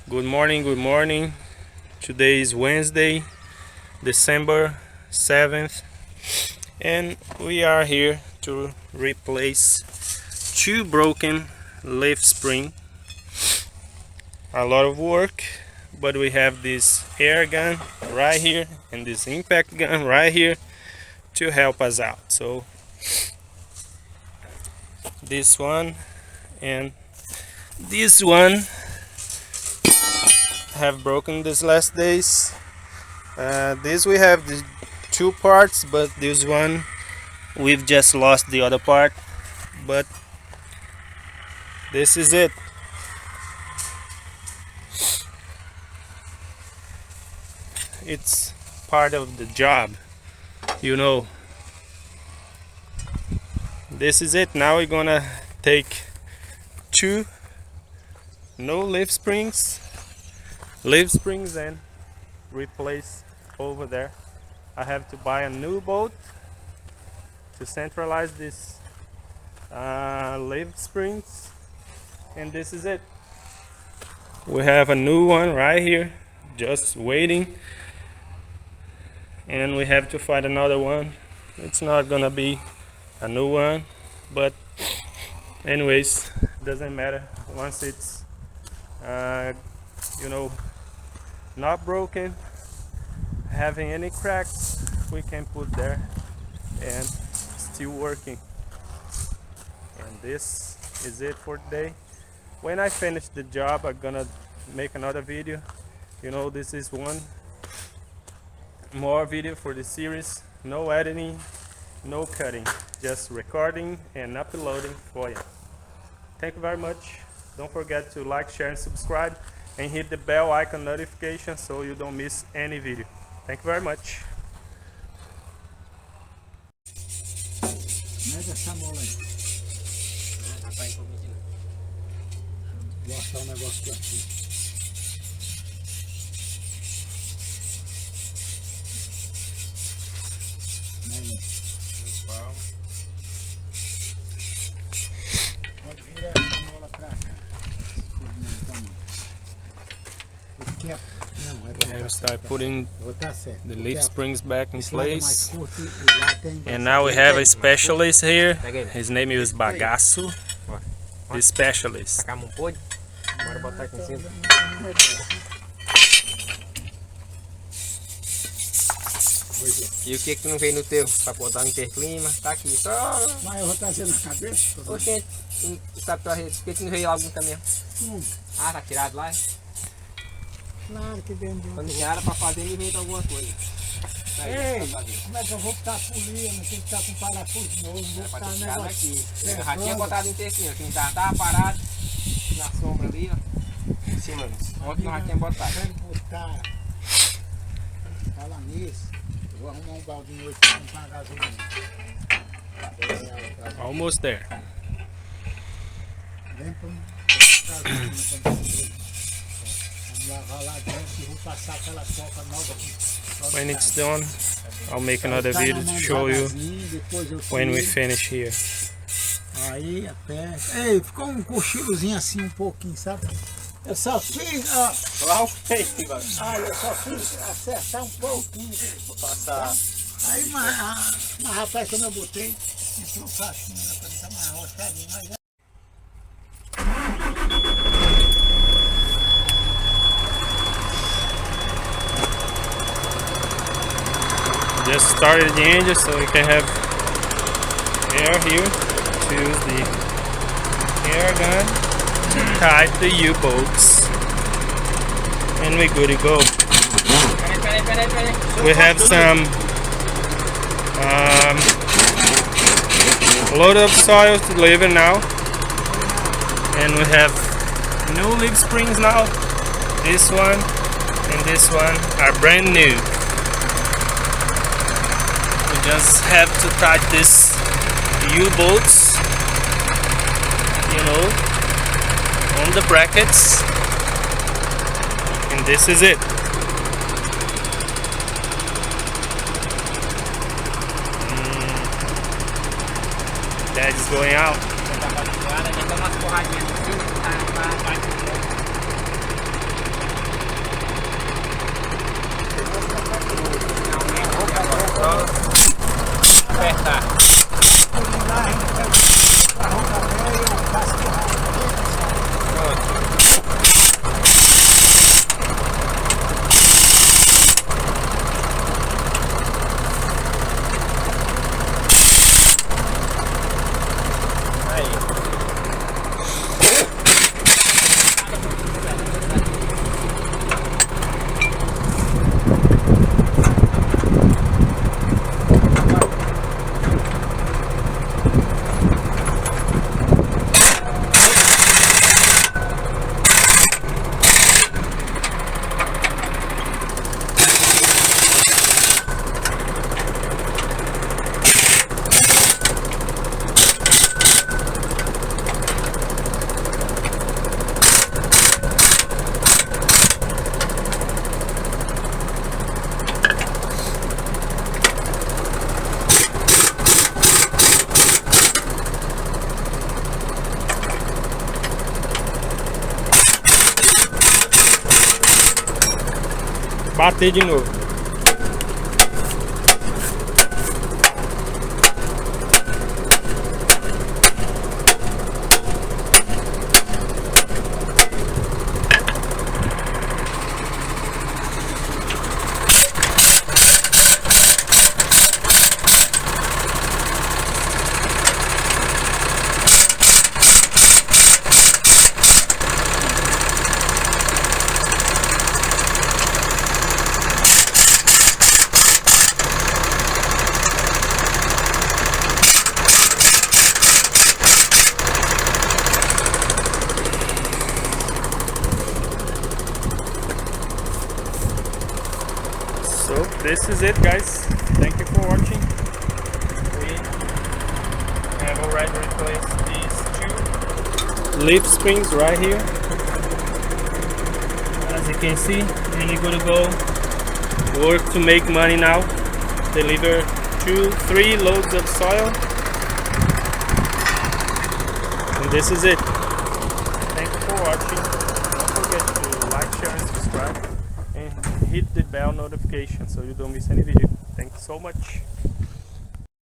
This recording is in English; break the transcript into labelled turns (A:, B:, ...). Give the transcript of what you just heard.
A: Good morning, good morning. Today is Wednesday, December 7th, and we are here to replace two broken leaf spring. A lot of work, but we have this air gun right here and this impact gun right here to help us out. So this one and this one have broken these last days. This we have the two parts, but this one we've just lost the other part, but this is it. It's part of the job, you know. This is it. Now we're gonna take two no leaf springs and replace over there. I have to buy a new bolt to centralize this leaf springs, and this is it. We have a new one right here just waiting, and we have to find another one. It's not gonna be a new one, but anyways, doesn't matter. Once it's not broken, having any cracks, we can put there and still working. And this is it for today. When I finish the job, I'm gonna make another video. This is one more video for the series. No editing, no cutting, just recording and uploading for you. Thank you very much. Don't forget to like, share, and subscribe, and hit the bell icon notification so you don't miss any video. Thank you very much.
B: Mede essa mola aí. Vou achar um negócio aqui. Pode virar essa mola pra cá.
A: And start putting the leaf springs back in place.
B: And
A: And now we have a specialist here. His name is Bagaço. The specialist.
C: Tacar um pôde, bora botar aqui em cima. E o que não veio no teu? Pra botar no interclima? Tá aqui, só.
B: Mas eu vou trazer na cabeça.
C: Oxente, sabe tua rede? Por que não veio algum também? Ah, tá tirado lá?
B: Claro que dentro de um.
C: Quando já era pra fazer, ele veio de alguma coisa.
B: Ei, como é que eu vou botar polícia? Não tem que estar com parafuso novo, vou
C: Era pra
B: botar
C: ter
B: um
C: tirado
B: negócio.
C: aqui. Eu já tinha botado no interclima, que tava parado na sombra ali, ó. Em cima. Ontem nós já tínhamos botado.
B: Quero botar. Fala nisso. Eu vou arrumar um baldinho hoje pra comprar gasolina.
A: Almost there.
B: Vem pra gasolina também. Vamos lavar lá dentro e vou passar aquela coca nova aqui.
A: When it's done, I'll make another video to show you when we finish here.
B: Aí, aperta. Ei, ficou um cochilozinho assim um pouquinho, sabe? Eu só fiz, ó. Eu só fiz acertar um pouquinho.
C: Vou passar.
B: Aí, mas rapaz, quando eu botei, entrou facinho, né? Pra não tá mais roçadinho, mas
A: Just started the engine so we can have air here to use the air gun to tight the U-bolts, and we're good to go. We have some load of soil to deliver now, and we have new leaf springs now. This one and this one are brand new. Just have to tight this U-bolts, on the brackets, and this is it. That is going out.
C: Vai dar umas porradinhas no fio, tá? bater de novo.
A: So this is it, guys. Thank you for watching.
C: We have already replaced these two
A: Leaf springs right here.
C: as you can see, and you're gonna go
A: Work to make money now. Deliver 2-3 loads of soil. And this is it. Thank you for watching. Don't forget to like, share and subscribe. And hit the bell notification so you don't miss any video. Thank you so much.